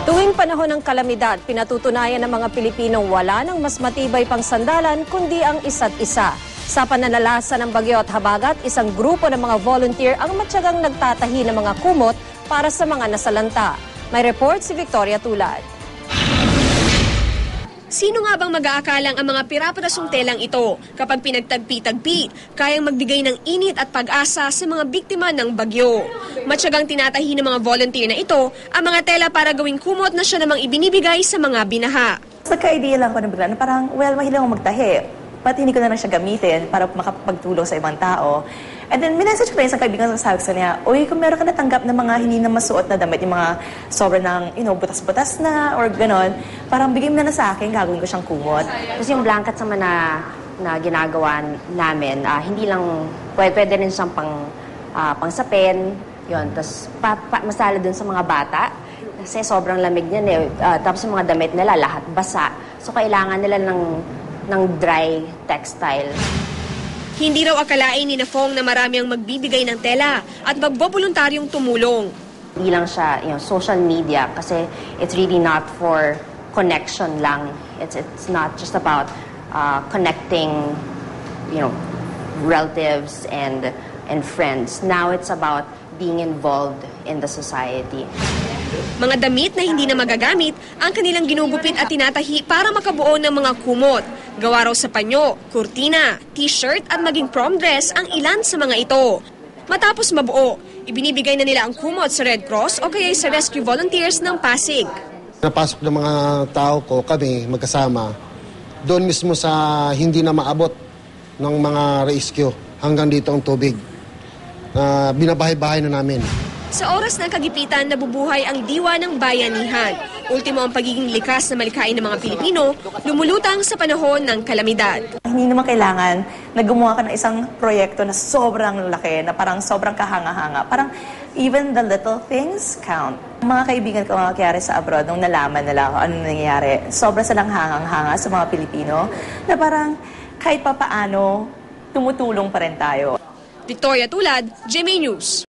Tuwing panahon ng kalamidad, pinatutunayan ng mga Pilipinong wala ng mas matibay pang sandalan kundi ang isa't isa. Sa pananalasa ng bagyo at habagat, isang grupo ng mga volunteer ang matyagang nagtatahi ng mga kumot para sa mga nasalanta. May report si Victoria Tulad. Sino nga bang mag-aakalang ang mga piraprasong telang ito kapag pinagtagpi-tagpi, kayang magbigay ng init at pag-asa sa mga biktima ng bagyo? Matyagang tinatahi ng mga volunteer na ito ang mga tela para gawing kumot na siya namang ibinibigay sa mga binaha. Nagka-idea lang ko na bigla na parang, mahilig akong magtahi. Ba't hindi ko na lang siya gamitin para makapagtulong sa ibang tao? And then, minessage ko na isang kaibigan sa sabi sa niya, uy, kung meron ka natanggap ng mga hindi na masuot na damit, yung mga sobrang ng, butas-butas na, or ganon, parang bigay mo na sa akin, gagawin ko siyang kumot. Kasi yung blankets naman na ginagawa namin, hindi lang, pwede rin siyang pangsapin, yun, tapos masala dun sa mga bata, kasi sobrang lamig niyan tapos yung mga damit nila, lahat basa. So, kailangan nila ng dry textile. Hindi raw akalain ni Nafong na marami ang magbibigay ng tela at magboboluntaryong tumulong. Hindi lang siya social media kasi it's really not for connection lang. It's not just about connecting relatives and friends. Now it's about being involved in the society. Mga damit na hindi na magagamit ang kanilang ginugupit at tinatahi para makabuo ng mga kumot. Gawa raw sa panyo, kurtina, t-shirt at maging prom dress ang ilan sa mga ito. Matapos mabuo, ibinibigay na nila ang kumot sa Red Cross o kaya sa Rescue Volunteers ng Pasig. Napasok ng mga tao ko, kami magkasama, doon mismo sa hindi na maabot ng mga rescue hanggang dito ang tubig. Binabahay-bahay na namin. Sa oras ng kagipitan, nabubuhay ang diwa ng bayanihan. Ultimo ang pagiging likas na malikain ng mga Pilipino, lumulutang sa panahon ng kalamidad. Hindi naman kailangan na gumawa ka ng isang proyekto na sobrang laki, na parang sobrang kahanga-hanga. Parang even the little things count. Mga kaibigan ko mga kayari sa abroad, nung nalaman nila kung anong nangyayari, sobra silang hangang-hanga sa mga Pilipino, na parang kahit papaano, tumutulong pa rin tayo. Victoria Tulad, GMA News.